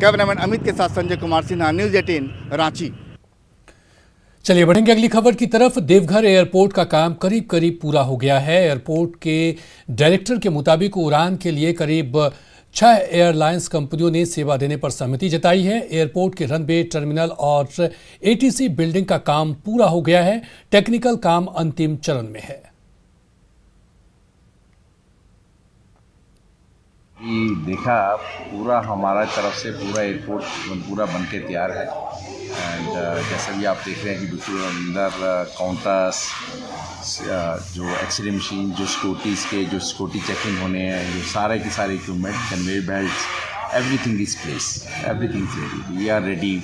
Cameraman Amit के साथ Sanjay Kumar Sinha, news 18 Ranchi. चलिए बढ़ेंगे अगली खबर की तरफ। देवघर एयरपोर्ट का काम करीब करीब पूरा हो गया है। एयरपोर्ट के डायरेक्टर के मुताबिक उड़ान के लिए करीब 6 एयरलाइंस कंपनियों ने सेवा देने पर सहमति जताई है। एयरपोर्ट के रनवे, टर्मिनल और एटीसी बिल्डिंग का काम पूरा हो गया है। टेक्निकल काम अंतिम चरण में है। देखा पूरा हमारा तरफ से पूरा एयरपोर्ट पूरा बनके तैयार है। एंड जैसा भी आप देख रहे हैं कि बिल्कुल अंदर काउंटर्स, जो एक्सरे मशीन, जो सिक्योरिटी चेक इन होने हैं, जो सारे के सारे equipment, conveyor belt, everything is place, everything is ready, we are ready.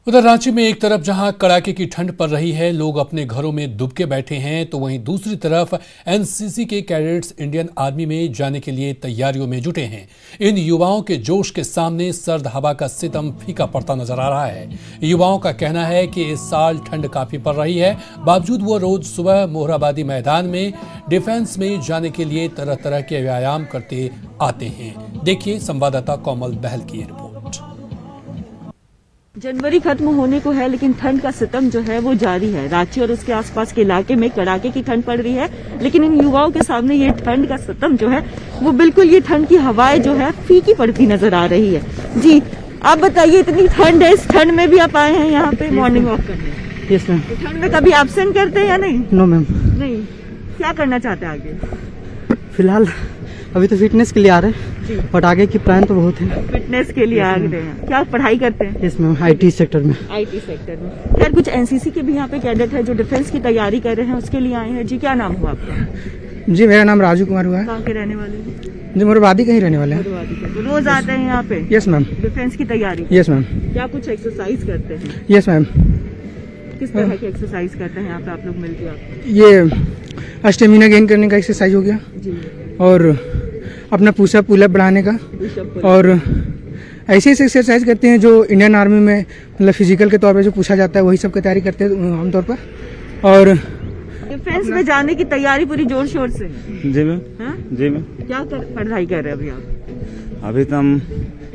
उधर रांची में एक तरफ जहां कड़ाके की ठंड पड़ रही है, लोग अपने घरों में दुबके बैठे हैं, तो वहीं दूसरी तरफ एनसीसी के कैडेट्स इंडियन आर्मी में जाने के लिए तैयारियों में जुटे हैं। इन युवाओं के जोश के सामने सर्द हवा का सितम फीका पड़ता नजर आ रहा है। युवाओं का कहना है कि इस साल ठंड काफी पड़ रही है, बावजूद वो रोज सुबह मोहराबादी मैदान में डिफेंस में जाने के लिए तरह तरह के व्यायाम करते आते हैं। देखिए संवाददाता कोमल बहल की रिपोर्ट। जनवरी खत्म होने को है, लेकिन ठंड का सितम जो है वो जारी है। रांची और उसके आसपास के इलाके में कड़ाके की ठंड पड़ रही है, लेकिन इन युवाओं के सामने ये ठंड का सितम जो है वो बिल्कुल, ये ठंड की हवाएं जो है फीकी पड़ती नजर आ रही है। जी आप बताइए, इतनी ठंड है, इस ठंड में भी आप आए हैं यहाँ पे मॉर्निंग वॉक करने? Yes ma'am. ठंड में कभी एब्सेंट करते हैं या नहीं? No ma'am. नहीं। क्या करना चाहते हैं आगे? फिलहाल अभी तो फिटनेस के लिए आ रहे हैं, बट आगे की प्लान तो बहुत है। फिटनेस के लिए आ रहे हैं। क्या पढ़ाई करते हैं? यस मैम, आईटी सेक्टर में। आईटी सेक्टर में। यार कुछ एनसीसी के भी यहाँ पे कैडेट है जो डिफेंस की तैयारी कर रहे हैं, उसके लिए आए हैं। जी क्या नाम हुआ आपका? जी मेरा नाम राजू कुमार हुआ है। कहाँ के रहने वाले हैं? जी मोरबादी का ही रहने वाले हैं। तो रोज आते हैं यहाँ पे? Yes ma'am. डिफेंस की तैयारी? Yes ma'am. क्या कुछ एक्सरसाइज करते हैं? Yes ma'am. किस तरह की एक्सरसाइज करते हैं यहाँ पे आप लोग मिलकर? ये स्टेमिना गेन करने का एक्सरसाइज हो गया, जी, और अपना पुशअप पुलअप बढ़ाने का, और ऐसे एक्सरसाइज करते हैं जो इंडियन आर्मी में मतलब फिजिकल के तौर पे जो पूछा जाता है, वही सब की तैयारी करते हैं आमतौर पर। और डिफेंस में जाने की तैयारी पूरी जोर शोर से? जी मैम। जी मैम। क्या पढ़ाई कर रहे हैं अभी आप? अभी तो हम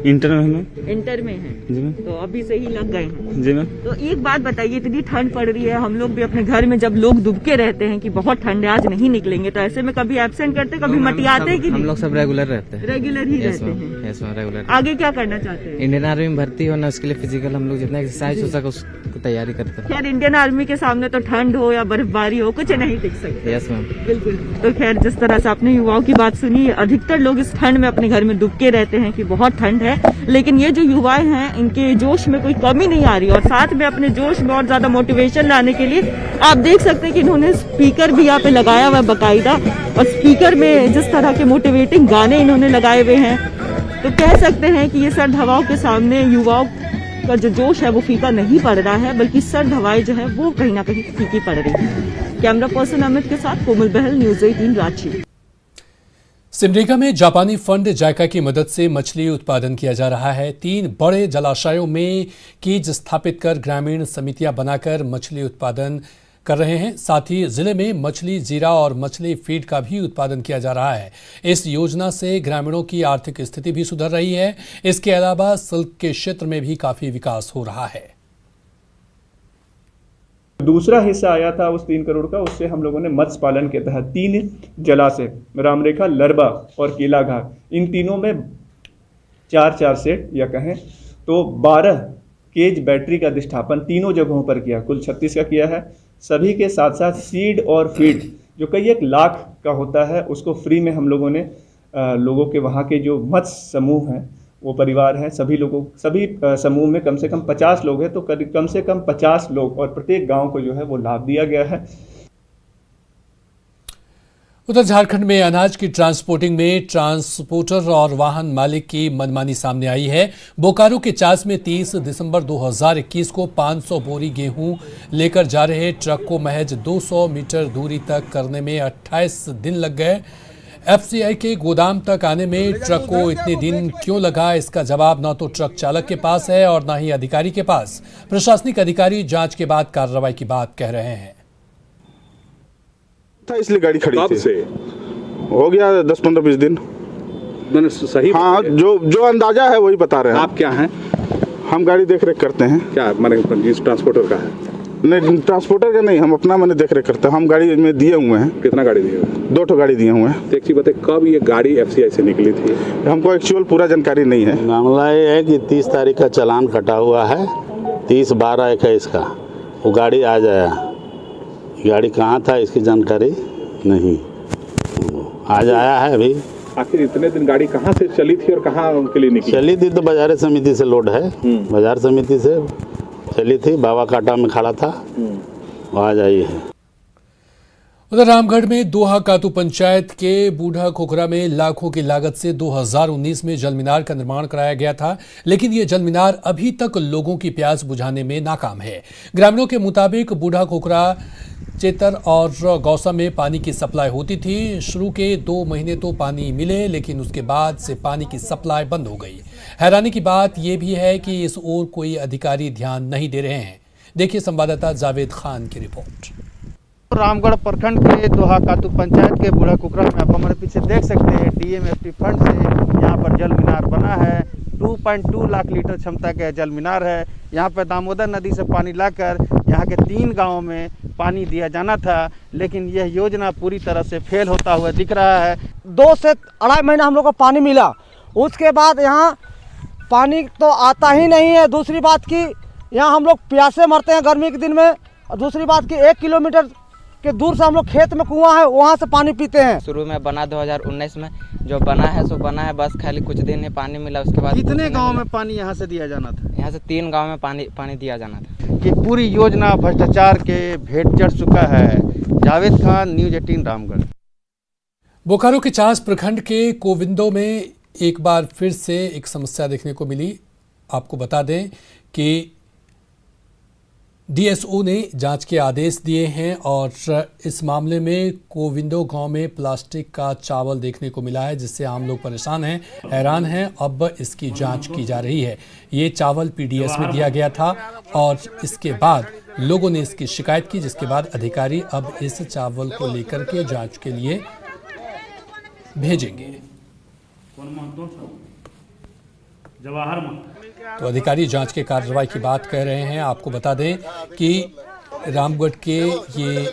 इंटर में हैं। इंटर में हैं? जी मैम। तो अभी से ही लग गए हैं? जी मैम। तो एक बात बताइए, इतनी ठंड पड़ रही है, हम लोग भी अपने घर में जब लोग दुबके रहते हैं कि बहुत ठंड है, आज नहीं निकलेंगे, तो ऐसे में कभी एब्सेंट करते, कभी मटियाते हैं कि हम लोग सब रेगुलर रहते हैं। रेगुलर ही रहते हैं? Yes ma'am, regular. आगे क्या करना चाहते हैं? इंडियन आर्मी में भर्ती होना, उसके लिए फिजिकल हम लोग जितना एक्सरसाइज हो सके उसकी तैयारी करते हैं। खैर इंडियन आर्मी के सामने तो ठंड हो या बर्फबारी हो, कुछ नहीं टिक सकते। यस मैम, बिल्कुल। तो खैर जिस तरह से आपने युवाओं की बात सुनी, अधिकतर लोग इस ठंड में अपने घर में दुबके रहते हैं कि बहुत ठंड है, लेकिन ये जो युवाएं हैं इनके जोश में कोई कमी नहीं आ रही, और साथ में अपने जोश में और ज्यादा मोटिवेशन लाने के लिए आप देख सकते हैं कि इन्होंने स्पीकर भी यहाँ पे लगाया हुआ है बाकायदा, और स्पीकर में जिस तरह के मोटिवेटिंग गाने इन्होंने लगाए हुए हैं, तो कह सकते हैं कि ये सर्द हवाओं के सामने युवाओं का जो जोश है वो फीका नहीं पड़ रहा है, बल्कि सर्द हवाएं जो है वो कहीं ना कहीं फीकी पड़ रही है। कैमरा पर्सन अमित के साथ कोमल बहल, न्यूज़ 18 रांची। सिमडेगा में जापानी फंड जायका की मदद से मछली उत्पादन किया जा रहा है। 3 बड़े जलाशयों में केज स्थापित कर ग्रामीण समितियां बनाकर मछली उत्पादन कर रहे हैं। साथ ही जिले में मछली जीरा और मछली फीड का भी उत्पादन किया जा रहा है। इस योजना से ग्रामीणों की आर्थिक स्थिति भी सुधर रही है। इसके अलावा सिल्क के क्षेत्र में भी काफी विकास हो रहा है। दूसरा हिस्सा आया था उस 3 करोड़ का, उससे हम लोगों ने मत्स्य पालन के तहत 3 जलाशय, रामरेखा, लरबा और केलाघाट, इन तीनों में 4-4 सेट या कहें तो 12 केज बैटरी का अधिष्ठापन तीनों जगहों पर किया। कुल 36 का किया है। सभी के साथ साथ सीड और फीड जो कई 1 लाख का होता है, उसको फ्री में हम लोगों ने लोगों के वहाँ के जो मत्स्य समूह हैं, वो परिवार हैं, सभी समूह में कम से कम 50 लोग हैं, तो कम से कम 50 लोग और प्रत्येक गांव को जो है वो लाभ दिया गया है। उधर झारखंड में अनाज की ट्रांसपोर्टिंग में ट्रांसपोर्टर और वाहन मालिक की मनमानी सामने आई है। बोकारो के चास में 30 दिसंबर 2021 को 500 बोरी गेहूं लेकर जा रहे ट्रक को महज 200 मीटर दूरी तक करने में 28 दिन लग गए। एफसीआई के गोदाम तक आने में ट्रक को इतने दिन क्यों लगा, इसका जवाब न तो ट्रक चालक के पास है और न ही अधिकारी के पास। प्रशासनिक अधिकारी जांच के बाद कार्रवाई की बात कह रहे हैं। था इसलिए गाड़ी खड़ी थी। हो गया 10-15-20 दिन। मैंने सही हाँ, जो अंदाजा है वही बता रहे हैं। आप क्या हैं? हम गाड़ी देख रेख करते हैं। क्या मैंने जिस ट्रांसपोर्टर का है? नहीं, ट्रांसपोर्टर का नहीं, हम अपना मैंने देख रेख करते हैं। हम गाड़ी में दिए हुए हैं। कितना गाड़ी दिए हुए? 2 ठो गाड़ी दिए हुए हैं। तो एक चीज़ बताइए, कब ये गाड़ी FCI से निकली थी? हमको एक्चुअल पूरा जानकारी नहीं है। मामला ये है कि 30 तारीख का चालान कटा हुआ है, 30/12/21 का। वो गाड़ी आ जाया, गाड़ी कहाँ था इसकी जानकारी नहीं, आज आया है अभी। आखिर इतने दिन गाड़ी कहाँ से चली थी और कहाँ उनके लिए निकली? चली थी तो बाजार समिति से लोड है, बाजार समिति से चली थी, बाबा काटा में खड़ा था, आज आई है। उधर रामगढ़ में दोहा कातू पंचायत के बूढ़ा खोखरा में लाखों की लागत से 2019 में जल मीनार का निर्माण कराया गया था, लेकिन ये जल मीनार अभी तक लोगों की प्यास बुझाने में नाकाम है। ग्रामीणों के मुताबिक बूढ़ा खोखरा, चेतर और गौसा में पानी की सप्लाई होती थी। शुरू के 2 महीने तो पानी मिले, लेकिन उसके बाद से पानी की सप्लाई बंद हो गई। हैरानी की बात यह भी है कि इस ओर कोई अधिकारी ध्यान नहीं दे रहे हैं। देखिए संवाददाता जावेद खान की रिपोर्ट। रामगढ़ प्रखंड के दोहा कातू पंचायत के बूढ़ा कुकरा में आप हमारे पीछे देख सकते हैं, DMFT फंड से यहाँ पर जल मीनार बना है। 2.2 लाख लीटर क्षमता का जल मीनार है। यहाँ पर दामोदर नदी से पानी लाकर यहाँ के 3 गांवों में पानी दिया जाना था, लेकिन यह योजना पूरी तरह से फेल होता हुआ दिख रहा है। 2 से 2.5 महीना हम लोग को पानी मिला, उसके बाद यहाँ पानी तो आता ही नहीं है। दूसरी बात की यहाँ हम लोग प्यासे मरते हैं गर्मी के दिन में। और दूसरी बात की 1 किलोमीटर के दूर से हम लोग खेत में कुआं है, वहाँ से पानी पीते हैं। शुरू में बना 2019 में, जो बना है सो बना है, बस खाली कुछ दिन ही पानी मिला। उसके बाद कितने गांव में पानी यहाँ से दिया जाना था? यहाँ से 3 गांव में पानी दिया जाना था। कि पूरी योजना भ्रष्टाचार के भेंट चढ़ चुका है। जावेद खान, न्यूज़ 18 रामगढ़। बोकारो के चास प्रखंड के कोविंदो में एक बार फिर से एक समस्या देखने को मिली। आपको बता दें कि DSO ने जांच के आदेश दिए हैं और इस मामले में कोविंदो गांव में प्लास्टिक का चावल देखने को मिला है, जिससे आम लोग परेशान हैं, हैरान हैं। अब इसकी जांच की जा रही है। ये चावल PDS में दिया गया था और इसके बाद लोगों ने इसकी शिकायत की, जिसके बाद अधिकारी अब इस चावल को लेकर के जांच के लिए भेजेंगे। तो अधिकारी जांच के कार्रवाई की बात कह रहे हैं। आपको बता दें कि रामगढ़ के ये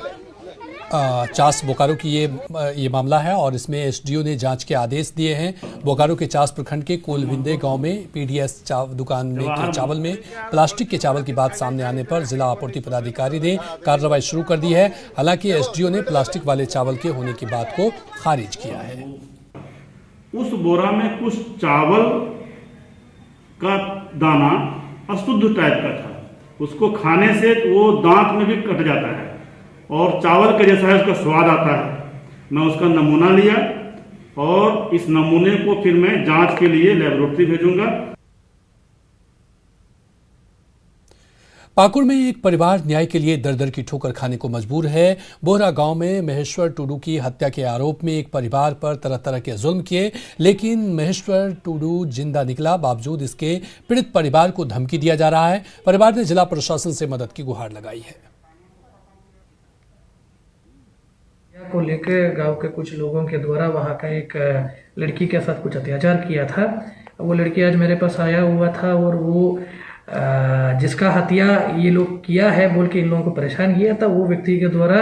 चास बोकारो की ये मामला है और इसमें SDO ने जांच के आदेश दिए हैं। बोकारो के चास प्रखंड के कोलविंदे गांव में PDS दुकान में के चावल में प्लास्टिक के चावल की बात सामने आने पर जिला आपूर्ति पदाधिकारी ने कार्रवाई शुरू कर दी है। हालांकि SDO ने प्लास्टिक वाले चावल के होने की बात को खारिज किया है। उस बोरा में कुछ चावल का दाना अशुद्ध टाइप का था, उसको खाने से वो दांत में भी कट जाता है और चावल के जैसा है उसका स्वाद आता है। मैं उसका नमूना लिया और इस नमूने को फिर मैं जांच के लिए लेबोरेटरी भेजूंगा। पाकुड़ में एक परिवार न्याय के लिए दर दर की ठोकर खाने को मजबूर है। बोहरा गांव में महेश्वर टुडू की हत्या के आरोप में एक परिवार पर तरह तरह के जुल्म किए, लेकिन महेश्वर टुडू जिंदा निकला। बावजूद इसके पीड़ित परिवार को धमकी दिया जा रहा है। परिवार ने जिला प्रशासन से मदद की गुहार लगाई है। को लेकर गांव के कुछ लोगों के द्वारा वहां का एक लड़की के साथ कुछ अत्याचार किया था। वो लड़की आज मेरे पास आया हुआ था और वो जिसका हत्या ये लोग किया है बोल के इन लोगों को परेशान किया था, वो व्यक्ति के द्वारा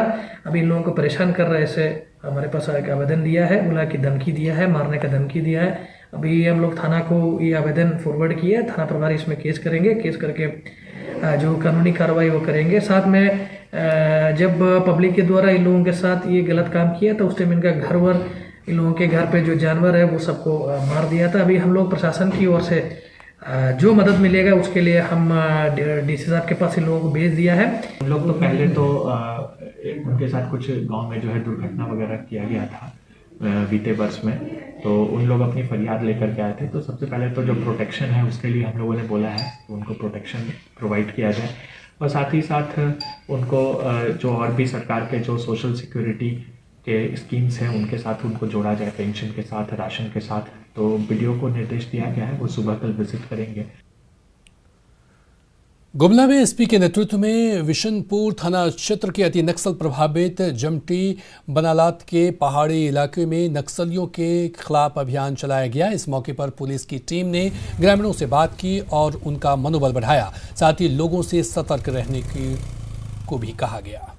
अभी इन लोगों को परेशान कर रहे से हमारे पास एक आवेदन दिया है, बोला कि धमकी दिया है, मारने का धमकी दिया है। अभी हम लोग थाना को ये आवेदन फॉरवर्ड किया है। थाना प्रभारी इसमें केस करेंगे, केस करके जो कानूनी कार्रवाई वो करेंगे। साथ में जब पब्लिक के द्वारा इन लोगों के साथ ये गलत काम किया तो उस टाइम इनका घर वर, इन लोगों के घर पे जो जानवर है वो सबको मार दिया था। अभी हम लोग प्रशासन की ओर से जो मदद मिलेगा उसके लिए हम DC साहब के पास इन लोगों को भेज दिया है। हम लोग तो पहले तो उनके साथ कुछ गांव में जो है दुर्घटना वगैरह किया गया था बीते वर्ष में, तो उन लोग अपनी फरियाद लेकर के आए थे। तो सबसे पहले तो जो प्रोटेक्शन है उसके लिए हम लोगों ने बोला है कि उनको प्रोटेक्शन प्रोवाइड किया जाए और साथ ही साथ उनको जो और भी सरकार के जो सोशल सिक्योरिटी के स्कीम्स हैं उनके साथ उनको जोड़ा जाए, पेंशन के साथ, राशन के साथ। तो BDO को निर्देश दिया गया है, वो सुबह कल विजिट करेंगे। गुमला में एसपी के नेतृत्व में विशनपुर थाना क्षेत्र के अति नक्सल प्रभावित जमटी बनालात के पहाड़ी इलाके में नक्सलियों के खिलाफ अभियान चलाया गया। इस मौके पर पुलिस की टीम ने ग्रामीणों से बात की और उनका मनोबल बढ़ाया। साथ ही लोगों से सतर्क रहने को भी कहा गया।